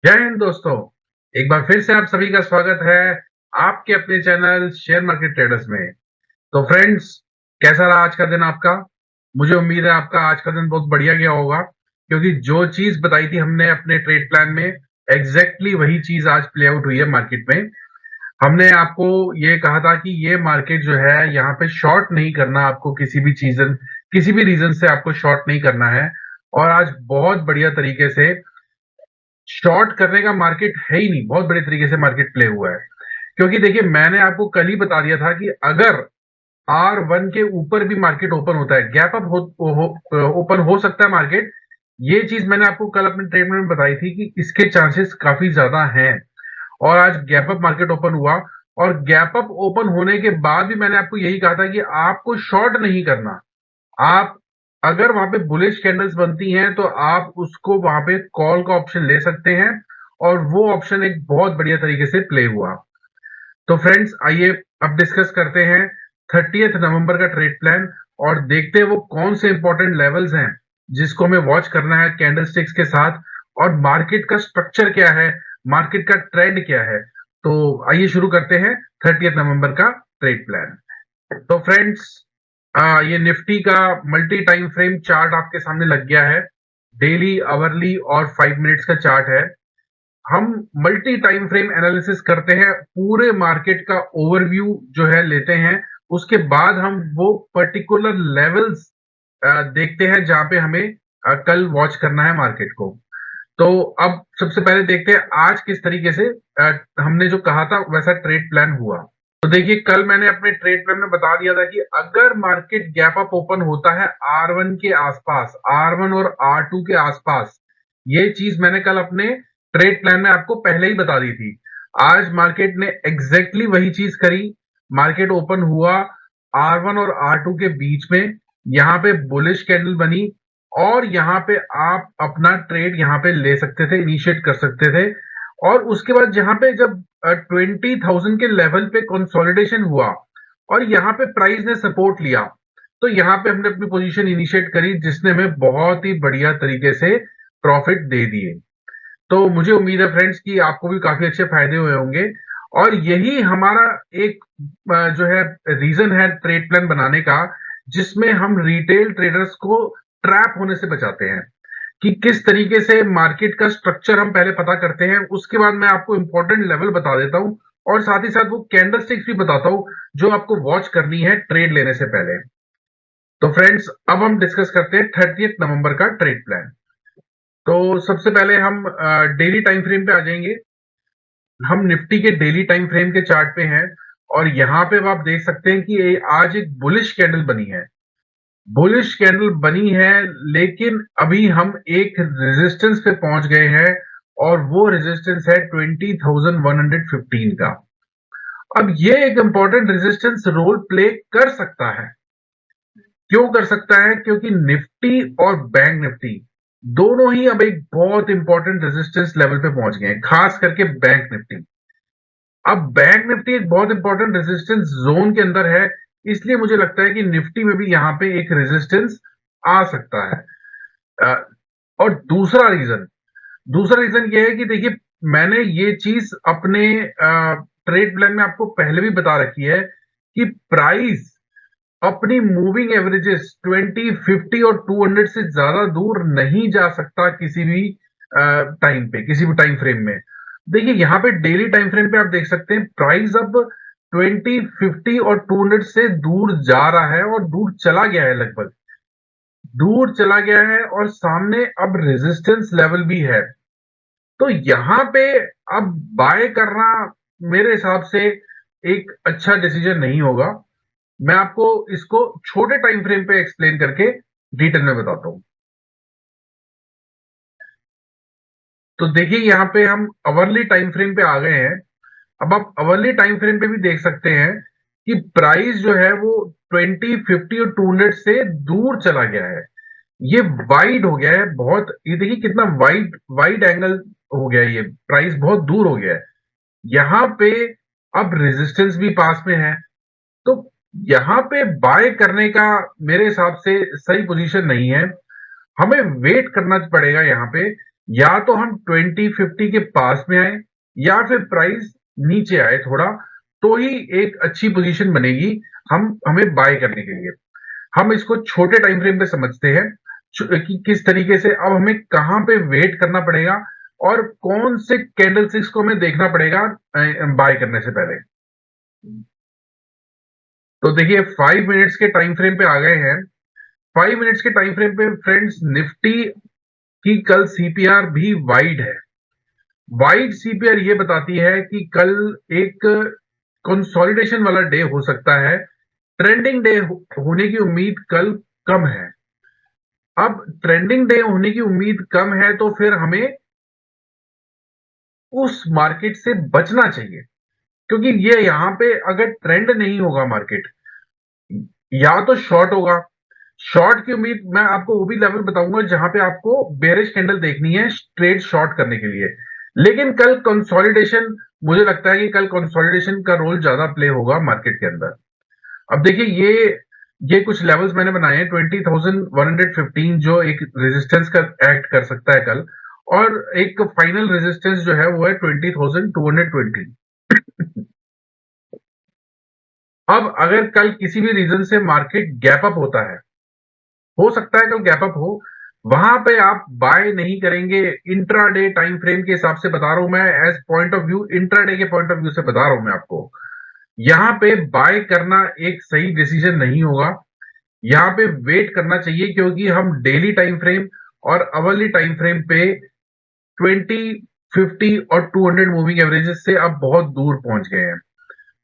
जय हिंद दोस्तों। एक बार फिर से आप सभी का स्वागत है आपके अपने चैनल शेयर मार्केट ट्रेडर्स में। तो फ्रेंड्स, कैसा रहा आज का दिन आपका? मुझे उम्मीद है आपका आज का दिन बहुत बढ़िया गया होगा, क्योंकि जो चीज बताई थी हमने अपने ट्रेड प्लान में एग्जैक्टली वही चीज आज प्ले आउट हुई है मार्केट में। हमने आपको ये कहा था कि ये मार्केट जो है यहाँ पे शॉर्ट नहीं करना, आपको किसी भी रीजन से आपको शॉर्ट नहीं करना है। और आज बहुत बढ़िया तरीके से शॉर्ट करने का मार्केट है ही नहीं, बहुत बड़े तरीके से मार्केट प्ले हुआ है। क्योंकि देखिए, मैंने आपको कल ही बता दिया था कि अगर R1 के ऊपर भी मार्केट ओपन होता है, गैप अप ओपन हो सकता है मार्केट। ये चीज मैंने आपको कल अपने ट्रेड में बताई थी कि इसके चांसेस काफी ज्यादा हैं। और आज गैप अप मार्केट ओपन हुआ, और गैप अप ओपन होने के बाद भी मैंने आपको यही कहा था कि आपको शॉर्ट नहीं करना। आप अगर वहां पे बुलिश कैंडल्स बनती हैं तो आप उसको वहां पे कॉल का ऑप्शन ले सकते हैं, और वो ऑप्शन एक बहुत बढ़िया तरीके से प्ले हुआ। तो फ्रेंड्स, आइए अब डिस्कस करते हैं 30 नवंबर का ट्रेड प्लान, और देखते हैं वो कौन से इंपॉर्टेंट लेवल्स हैं जिसको हमें वॉच करना है कैंडल स्टिक्स के साथ, और मार्केट का स्ट्रक्चर क्या है, मार्केट का ट्रेंड क्या है। तो आइए शुरू करते हैं 30 नवंबर का ट्रेड प्लान। तो फ्रेंड्स, ये निफ्टी का मल्टी टाइम फ्रेम चार्ट आपके सामने लग गया है। डेली, आवरली और 5 मिनट्स का चार्ट है। हम मल्टी टाइम फ्रेम एनालिसिस करते हैं, पूरे मार्केट का ओवरव्यू जो है लेते हैं। उसके बाद हम वो पर्टिकुलर लेवल्स देखते हैं जहां पे हमें कल वॉच करना है मार्केट को। तो अब सबसे पहले देखते हैं आज किस तरीके से हमने जो कहा था वैसा ट्रेड प्लान हुआ। तो देखिए, कल मैंने अपने ट्रेड प्लान में बता दिया था कि अगर मार्केट गैप अप ओपन होता है R1 के आसपास, R1 और R2 के आसपास, ये चीज मैंने कल अपने ट्रेड प्लान में आपको पहले ही बता दी थी। आज मार्केट ने एग्जैक्टली वही चीज करी। मार्केट ओपन हुआ R1 और R2 के बीच में, यहाँ पे बुलिश कैंडल बनी, और यहाँ पे आप अपना ट्रेड यहाँ पे ले सकते थे, इनिशिएट कर सकते थे। और उसके बाद जहां पे जब 20,000 के लेवल पे कंसोलिडेशन हुआ और यहाँ पे प्राइस ने सपोर्ट लिया, तो यहाँ पे हमने अपनी पोजीशन इनिशिएट करी, जिसने हमें बहुत ही बढ़िया तरीके से प्रॉफिट दे दिए। तो मुझे उम्मीद है फ्रेंड्स कि आपको भी काफी अच्छे फायदे हुए होंगे। और यही हमारा एक जो है रीजन है ट्रेड प्लान बनाने का, जिसमें हम रिटेल ट्रेडर्स को ट्रैप होने से बचाते हैं। कि किस तरीके से मार्केट का स्ट्रक्चर हम पहले पता करते हैं, उसके बाद मैं आपको इंपॉर्टेंट लेवल बता देता हूं, और साथ ही साथ वो कैंडल स्टिक्स भी बताता हूं जो आपको वॉच करनी है ट्रेड लेने से पहले। तो फ्रेंड्स, अब हम डिस्कस करते हैं 30 नवंबर का ट्रेड प्लान। तो सबसे पहले हम डेली टाइम फ्रेम पे आ जाएंगे। हम निफ्टी के डेली टाइम फ्रेम के चार्ट पे हैं, और यहाँ पे आप देख सकते हैं कि आज एक बुलिश कैंडल बनी है। बुलिश कैंडल बनी है, लेकिन अभी हम एक रेजिस्टेंस पे पहुंच गए हैं, और वो रेजिस्टेंस है 20,115 का। अब ये एक इंपॉर्टेंट रेजिस्टेंस रोल प्ले कर सकता है। क्यों कर सकता है? क्योंकि निफ्टी और बैंक निफ्टी दोनों ही अब एक बहुत इंपॉर्टेंट रेजिस्टेंस लेवल पे पहुंच गए हैं, खास करके बैंक निफ्टी। अब बैंक निफ्टी एक बहुत इंपॉर्टेंट रेजिस्टेंस जोन के अंदर है, इसलिए मुझे लगता है कि निफ्टी में भी यहाँ पे एक रेजिस्टेंस आ सकता है। अ, और दूसरा रीजन ये है कि देखिए, मैंने ये चीज अपने ट्रेड प्लान में आपको पहले भी बता रखी है कि प्राइस अपनी मूविंग एवरेजेस 20, 50 और 200 से ज्यादा दूर नहीं जा सकता किसी भी टाइम पे, किसी भी टाइम फ्रेम में। देखिए, यहाँ पे डेली टाइम फ्रेम पे आप देख सकते हैं प्राइस अब 20, 50 और 200 से दूर जा रहा है, और दूर चला गया है, लगभग दूर चला गया है, और सामने अब रेजिस्टेंस लेवल भी है। तो यहाँ पे अब बाय करना मेरे हिसाब से एक अच्छा डिसीजन नहीं होगा। मैं आपको इसको छोटे टाइम फ्रेम पे एक्सप्लेन करके डिटेल में बताता हूं। तो देखिए, यहाँ पे हम अवरली टाइम फ्रेम पे आ गए हैं। अब आप अवरली टाइम फ्रेम पे भी देख सकते हैं कि प्राइस जो है वो 20, 50 और 200 से दूर चला गया है। ये वाइड हो गया है बहुत। ये देखिए कितना वाइड वाइड एंगल हो गया है, ये प्राइस बहुत दूर हो गया है। यहाँ पे अब रेजिस्टेंस भी पास में है, तो यहाँ पे बाय करने का मेरे हिसाब से सही पोजीशन नहीं है। हमें वेट करना पड़ेगा यहाँ पे, या तो हम 2050 के पास में आए या फिर प्राइस नीचे आए थोड़ा, तो ही एक अच्छी पोजीशन बनेगी हम हमें बाय करने के लिए। हम इसको छोटे टाइम फ्रेम पे समझते हैं कि किस तरीके से अब हमें कहां पे वेट करना पड़ेगा और कौन से कैंडलस्टिक्स को हमें देखना पड़ेगा बाय करने से पहले। तो देखिए 5 मिनट्स के टाइम फ्रेम पे आ गए हैं। 5 मिनट्स के टाइम फ्रेम पे फ्रेंड्स निफ्टी की कल सीपीआर भी वाइड है। वाइड सीपीआर ये बताती है कि कल एक कंसोलिडेशन वाला डे हो सकता है, ट्रेंडिंग डे होने की उम्मीद कल कम है। अब ट्रेंडिंग डे होने की उम्मीद कम है तो फिर हमें उस मार्केट से बचना चाहिए, क्योंकि ये यहां पे अगर ट्रेंड नहीं होगा मार्केट, या तो शॉर्ट होगा। शॉर्ट की उम्मीद मैं आपको वो भी लेवल बताऊंगा जहां पे आपको बेरिश कैंडल देखनी है ट्रेड शॉर्ट करने के लिए। लेकिन कल कंसोलिडेशन, मुझे लगता है कि कल कंसोलिडेशन का रोल ज्यादा प्ले होगा मार्केट के अंदर। अब देखिए ये कुछ लेवल्स मैंने बनाए हैं। 20,115 जो एक रेजिस्टेंस का एक्ट कर सकता है कल, और एक फाइनल रेजिस्टेंस जो है वो है 20,220। अब अगर कल किसी भी रीजन से मार्केट गैप अप होता है, हो सकता है कल गैप अप हो, वहां पे आप बाय नहीं करेंगे। इंट्राडे टाइम फ्रेम के हिसाब से बता रहा हूं मैं, as point of view, intraday के पॉइंट ऑफ व्यू से बता रहा हूं मैं आपको। यहां पे बाय करना एक सही डिसीजन नहीं होगा। यहाँ पे वेट करना चाहिए, क्योंकि हम डेली टाइम फ्रेम और अवरली टाइम फ्रेम पे 20, 50 और 200 मूविंग एवरेजेस से अब बहुत दूर पहुंच गए हैं।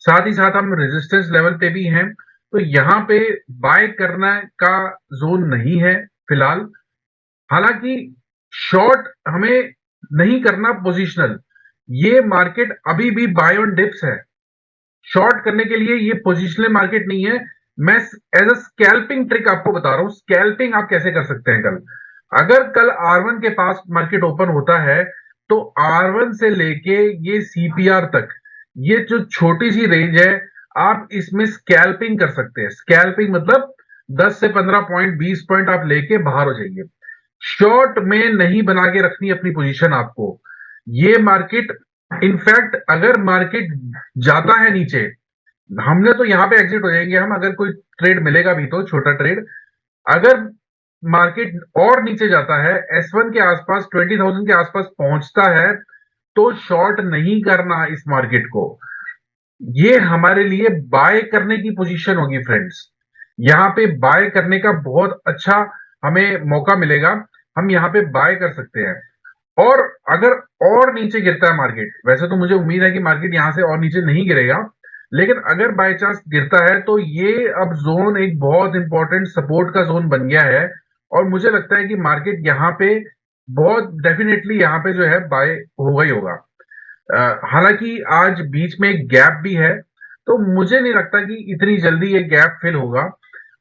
साथ ही साथ हम रेजिस्टेंस लेवल पे भी हैं, तो यहाँ पे बाय करना का जोन नहीं है फिलहाल। हालांकि शॉर्ट हमें नहीं करना पोजिशनल, ये मार्केट अभी भी बाय ऑन डिप्स है। शॉर्ट करने के लिए ये पोजिशनल मार्केट नहीं है। मैं एज अ स्कैल्पिंग ट्रिक आपको बता रहा हूं, स्कैल्पिंग आप कैसे कर सकते हैं कल। अगर कल R1 के पास मार्केट ओपन होता है, तो R1 से लेके ये सीपीआर तक, ये जो छोटी सी रेंज है, आप इसमें स्कैल्पिंग कर सकते हैं। स्कैल्पिंग मतलब 10 से 15 पॉइंट, 20 पॉइंट आप लेके बाहर हो जाइए। शॉर्ट में नहीं बना के रखनी अपनी पोजीशन आपको। ये मार्केट, इनफैक्ट अगर मार्केट जाता है नीचे, हमने तो यहां पे एग्जिट हो जाएंगे हम, अगर कोई ट्रेड मिलेगा भी तो छोटा ट्रेड। अगर मार्केट और नीचे जाता है, S1 के आसपास, 20,000 के आसपास पहुंचता है, तो शॉर्ट नहीं करना इस मार्केट को। ये हमारे लिए बाय करने की पोजीशन होगी फ्रेंड्स। यहाँ पे बाय करने का बहुत अच्छा हमें मौका मिलेगा, हम यहाँ पे बाय कर सकते हैं। और अगर और नीचे गिरता है मार्केट, वैसे तो मुझे उम्मीद है कि मार्केट यहां से और नीचे नहीं गिरेगा, लेकिन अगर बाय चांस गिरता है तो ये अब जोन एक बहुत इंपॉर्टेंट सपोर्ट का जोन बन गया है। और मुझे लगता है कि मार्केट यहाँ पे बहुत डेफिनेटली यहाँ पे जो है बाय होगा ही होगा। हालांकि आज बीच में एक गैप भी है, तो मुझे नहीं लगता कि इतनी जल्दी ये गैप फिल होगा।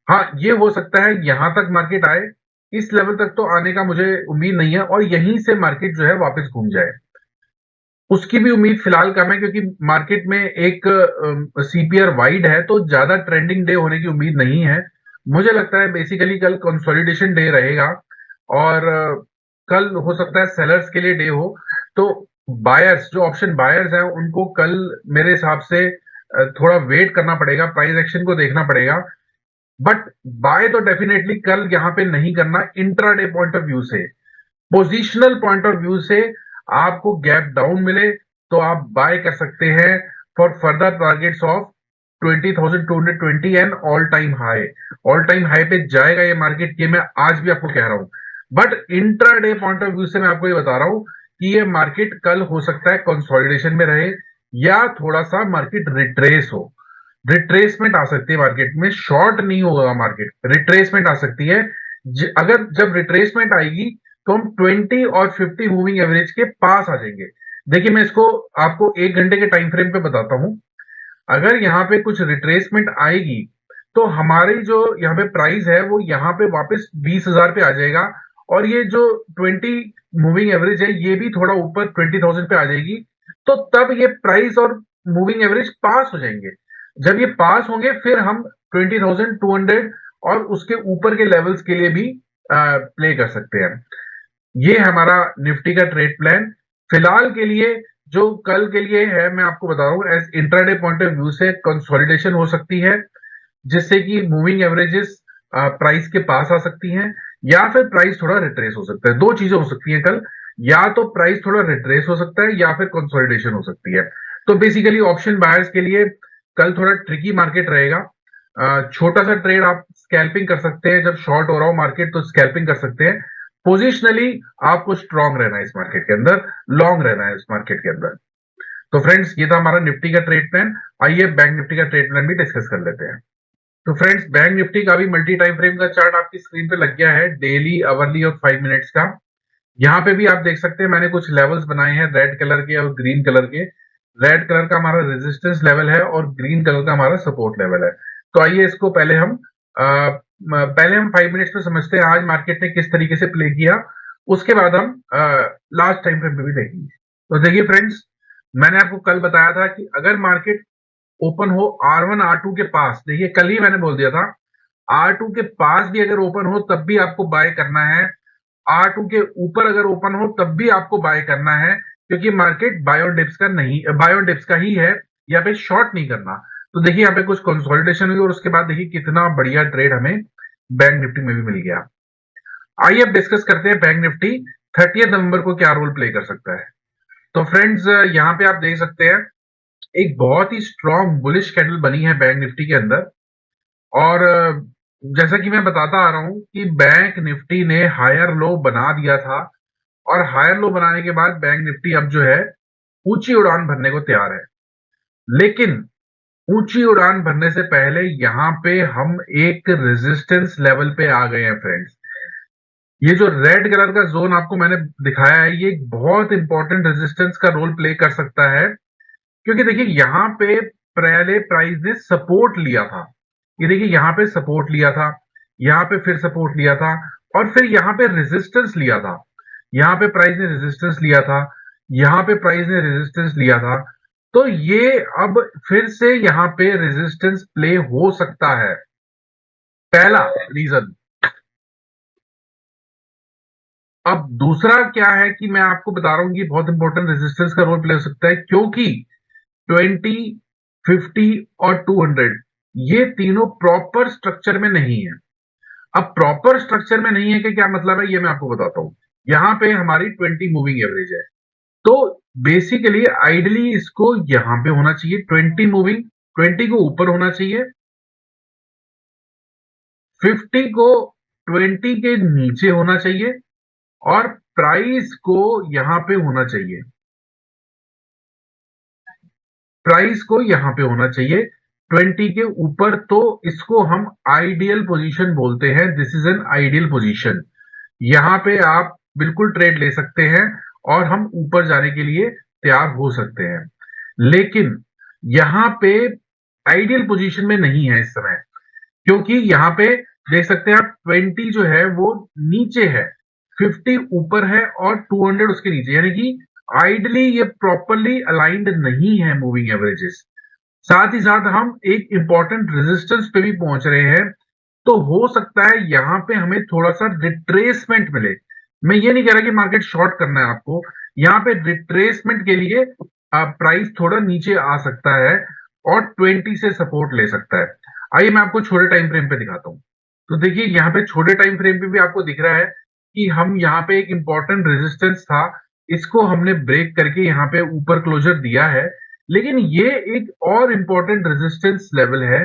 हाँ, ये हो सकता है यहां तक मार्केट आए, इस लेवल तक तो आने का मुझे उम्मीद नहीं है, और यहीं से मार्केट जो है वापस घूम जाए, उसकी भी उम्मीद फिलहाल कम है, क्योंकि मार्केट में एक सीपीआर वाइड है, तो ज्यादा ट्रेंडिंग डे होने की उम्मीद नहीं है। मुझे लगता है बेसिकली कल कंसोलिडेशन डे रहेगा, और कल हो सकता है सेलर्स के लिए डे हो। तो बायर्स, जो ऑप्शन बायर्स हैं, उनको कल मेरे हिसाब से थोड़ा वेट करना पड़ेगा, प्राइस एक्शन को देखना पड़ेगा। बट बाय तो डेफिनेटली कल यहां पे नहीं करना। इंट्राडे पॉइंट ऑफ व्यू से, पोजिशनल पॉइंट ऑफ व्यू से, आपको गैप डाउन मिले तो आप बाय कर सकते हैं for further targets of 20,220 and all time high. All time high पे जाएगा ये मार्केट, ये मैं आज भी आपको कह रहा हूं। But intraday point of view से मैं आपको ये बता रहा हूं कि ये मार्केट कल हो सकता है कंसोलिडेशन में रहे, या थोड़ा सा मार्केट रिट्रेस हो। रिट्रेसमेंट आ सकती है मार्केट में, शॉर्ट नहीं होगा मार्केट, रिट्रेसमेंट आ सकती है। अगर जब रिट्रेसमेंट आएगी, तो हम 20 और 50 मूविंग एवरेज के पास आ जाएंगे। देखिए मैं इसको आपको 1 घंटे के टाइम फ्रेम पे बताता हूं। अगर यहाँ पे कुछ रिट्रेसमेंट आएगी, तो हमारी जो यहाँ पे प्राइस है वो यहाँ पे वापस 20,000 पे आ जाएगा, और ये जो 20 मूविंग एवरेज है ये भी थोड़ा ऊपर 20,000 पे आ जाएगी। तो तब ये प्राइस और मूविंग एवरेज पास हो जाएंगे। जब ये पास होंगे, फिर हम 20,200 और उसके ऊपर के लेवल्स के लिए भी प्ले कर सकते हैं। ये हमारा निफ्टी का ट्रेड प्लान फिलहाल के लिए जो कल के लिए है, मैं आपको बता रहा हूँ as intraday point of view से कंसोलिडेशन हो सकती है, जिससे कि मूविंग एवरेजेस प्राइस के पास आ सकती हैं, या फिर प्राइस थोड़ा रिट्रेस हो सकता है। दो चीजें हो सकती हैं कल, या तो प्राइस थोड़ा रिट्रेस हो सकता है या फिर कंसोलिडेशन हो सकती है। तो बेसिकली ऑप्शन बायर्स के लिए कल थोड़ा ट्रिकी मार्केट रहेगा। छोटा सा ट्रेड आप स्कैल्पिंग कर सकते हैं, जब शॉर्ट हो रहा हो मार्केट तो स्कैल्पिंग कर सकते हैं। पोजिशनली आपको स्ट्रांग रहना है इस मार्केट के अंदर, लॉन्ग रहना है इस मार्केट के अंदर। तो फ्रेंड्स, ये था हमारा निफ्टी का ट्रेड प्लान। आइए बैंक निफ्टी का ट्रेड प्लान भी डिस्कस कर लेते हैं। तो फ्रेंड्स, बैंक निफ्टी का भी मल्टी टाइम फ्रेम का चार्ट आपकी स्क्रीन पे लग गया है, डेली, आवरली और 5 मिनट्स का। यहाँ पे भी आप देख सकते हैं मैंने कुछ लेवल्स बनाए हैं रेड कलर के और ग्रीन कलर के। रेड कलर का हमारा रेजिस्टेंस लेवल है और ग्रीन कलर का हमारा सपोर्ट लेवल है। तो आइए इसको पहले हम 5 मिनट्स में समझते हैं आज मार्केट ने किस तरीके से प्ले किया, उसके बाद हम लास्ट टाइम फ्रेम पे भी देखेंगे। तो देखिए फ्रेंड्स, मैंने आपको कल बताया था कि अगर मार्केट ओपन हो R1 R2 के पास, देखिए कल ही मैंने बोल दिया था R2 के पास भी अगर ओपन हो तब भी आपको बाय करना है, R2 के ऊपर अगर ओपन हो तब भी आपको बाय करना है, क्योंकि मार्केट बाय ऑन डिप्स का नहीं, बाय ऑन डिप्स का ही है, यहाँ पे शॉर्ट नहीं करना। तो देखिए यहाँ पे कुछ कंसोलिडेशन हुई और उसके बाद देखिए कितना बढ़िया ट्रेड हमें बैंक निफ्टी में भी मिल गया। आइए अब डिस्कस करते हैं बैंक निफ्टी 30 नवंबर को क्या रोल प्ले कर सकता है। तो फ्रेंड्स, यहाँ पे आप देख सकते हैं एक बहुत ही स्ट्रॉन्ग बुलिश कैंडल बनी है बैंक निफ्टी के अंदर। और जैसा कि मैं बताता आ रहा हूं कि बैंक निफ्टी ने हायर लो बना दिया था, और हायर लो बनाने के बाद बैंक निफ्टी अब जो है ऊंची उड़ान भरने को तैयार है। लेकिन ऊंची उड़ान भरने से पहले यहाँ पे हम एक रेजिस्टेंस लेवल पे आ गए हैं फ्रेंड्स। ये जो रेड कलर का जोन आपको मैंने दिखाया है, ये एक बहुत इंपॉर्टेंट रेजिस्टेंस का रोल प्ले कर सकता है, क्योंकि देखिए यहाँ पे पहले प्राइस ने सपोर्ट लिया था। ये देखिए यहाँ पे सपोर्ट लिया था, यहाँ पे फिर सपोर्ट लिया था, और फिर यहाँ पे रेजिस्टेंस लिया था। यहाँ पे प्राइस ने रेजिस्टेंस लिया था, यहाँ पे प्राइस ने रेजिस्टेंस लिया था। तो ये अब फिर से यहाँ पे रेजिस्टेंस प्ले हो सकता है, पहला रीजन। अब दूसरा क्या है कि मैं आपको बता रहा हूं कि बहुत इंपॉर्टेंट रेजिस्टेंस का रोल प्ले हो सकता है, क्योंकि 20, 50 और 200 ये तीनों प्रॉपर स्ट्रक्चर में नहीं है। अब प्रॉपर स्ट्रक्चर में नहीं है कि क्या मतलब है, ये मैं आपको बताता हूं। यहां पे हमारी 20 मूविंग एवरेज है, तो बेसिकली आइडली इसको यहां पे होना चाहिए 20 मूविंग, 20 को ऊपर होना चाहिए, 50 को 20 के नीचे होना चाहिए, और प्राइस को यहां पे होना चाहिए, प्राइस को यहां पे होना चाहिए 20 के ऊपर। तो इसको हम आइडियल पोजीशन बोलते हैं, this is an ideal position. यहां पे आप बिल्कुल ट्रेड ले सकते हैं और हम ऊपर जाने के लिए तैयार हो सकते हैं। लेकिन यहां पे आइडियल पोजीशन में नहीं है इस समय, क्योंकि यहां पे देख सकते हैं आप 20 जो है वो नीचे है, 50 ऊपर है और 200 उसके नीचे, यानी कि आइडली ये प्रॉपरली अलाइंड नहीं है मूविंग एवरेजेस। साथ ही साथ हम एक इंपॉर्टेंट रेजिस्टेंस पे भी पहुंच रहे हैं, तो हो सकता है यहां पे हमें थोड़ा सा रिट्रेसमेंट मिले। मैं ये नहीं कह रहा कि मार्केट शॉर्ट करना है आपको, यहां पे रिट्रेसमेंट के लिए प्राइस थोड़ा नीचे आ सकता है और 20 से सपोर्ट ले सकता है। आइए मैं आपको छोटे टाइम फ्रेम पे दिखाता हूं। तो देखिए यहाँ पे छोटे टाइम फ्रेम पे भी आपको दिख रहा है कि हम यहाँ पे एक इंपॉर्टेंट रेजिस्टेंस था, इसको हमने ब्रेक करके यहाँ पे ऊपर क्लोजर दिया है। लेकिन ये एक और इंपॉर्टेंट रेजिस्टेंस लेवल है,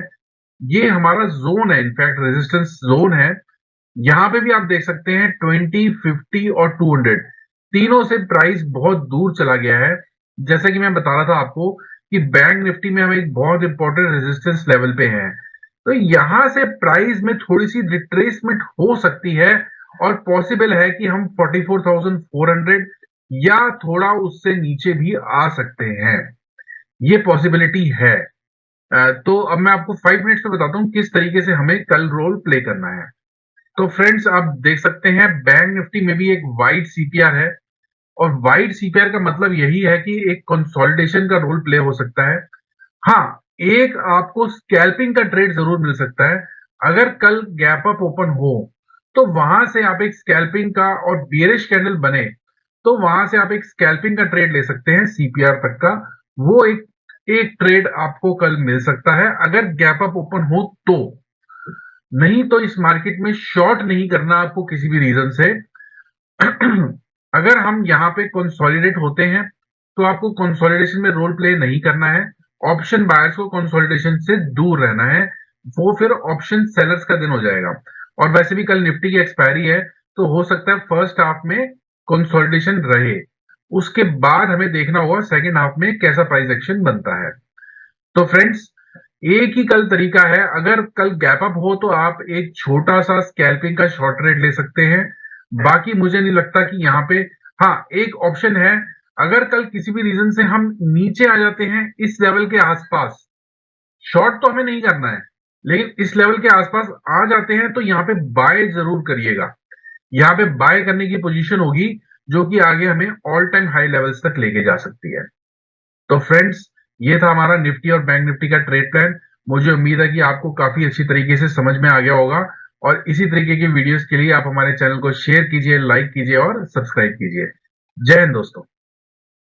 ये हमारा जोन है, इनफैक्ट रेजिस्टेंस जोन है। यहां पे भी आप देख सकते हैं 20, 50 और 200 तीनों से प्राइस बहुत दूर चला गया है। जैसा कि मैं बता रहा था आपको कि बैंक निफ्टी में हम एक बहुत इंपॉर्टेंट रेजिस्टेंस लेवल पे हैं, तो यहां से प्राइस में थोड़ी सी रिट्रेसमेंट हो सकती है, और पॉसिबल है कि हम 44,400 या थोड़ा उससे नीचे भी आ सकते हैं, ये पॉसिबिलिटी है। तो अब मैं आपको 5 मिनट्स में बताता हूं किस तरीके से हमें कल रोल प्ले करना है। तो फ्रेंड्स, आप देख सकते हैं बैंक निफ्टी में भी एक वाइड सीपीआर है, और वाइड सीपीआर का मतलब यही है कि एक कंसोलिडेशन का रोल प्ले हो सकता है। हाँ, एक आपको स्कैल्पिंग का ट्रेड जरूर मिल सकता है। अगर कल गैप अप ओपन हो तो वहां से आप एक स्कैल्पिंग का, और बियरिश कैंडल बने तो वहां से आप एक स्कैल्पिंग का ट्रेड ले सकते हैं सीपीआर तक का। वो एक ट्रेड आपको कल मिल सकता है अगर गैप अप ओपन हो तो। नहीं तो इस मार्केट में शॉर्ट नहीं करना आपको किसी भी रीजन से। अगर हम यहाँ पे कंसोलिडेट होते हैं तो आपको कंसोलिडेशन में रोल प्ले नहीं करना है। ऑप्शन बायर्स को कंसोलिडेशन से दूर रहना है, वो फिर ऑप्शन सेलर्स का दिन हो जाएगा। और वैसे भी कल निफ्टी की एक्सपायरी है, तो हो सकता है फर्स्ट हाफ में कंसोलिडेशन रहे, उसके बाद हमें देखना होगा सेकेंड हाफ में कैसा प्राइस एक्शन बनता है। तो फ्रेंड्स, एक ही कल तरीका है, अगर कल गैप अप हो तो आप एक छोटा सा स्कैल्पिंग का शॉर्ट ट्रेड ले सकते हैं। बाकी मुझे नहीं लगता कि यहाँ पे, हाँ एक ऑप्शन है, अगर कल किसी भी रीजन से हम नीचे आ जाते हैं इस लेवल के आसपास, शॉर्ट तो हमें नहीं करना है, लेकिन इस लेवल के आसपास आ जाते हैं तो यहाँ पे बाय जरूर करिएगा। यहाँ पे बाय करने की पोजीशन होगी जो कि आगे हमें ऑल टाइम हाई लेवल्स तक लेके जा सकती है। तो फ्रेंड्स, ये था हमारा निफ्टी और बैंक निफ्टी का ट्रेड प्लान। मुझे उम्मीद है कि आपको काफी अच्छी तरीके से समझ में आ गया होगा, और इसी तरीके की वीडियोस के लिए आप हमारे चैनल को शेयर कीजिए, लाइक कीजिए और सब्सक्राइब कीजिए। जय हिंद दोस्तों।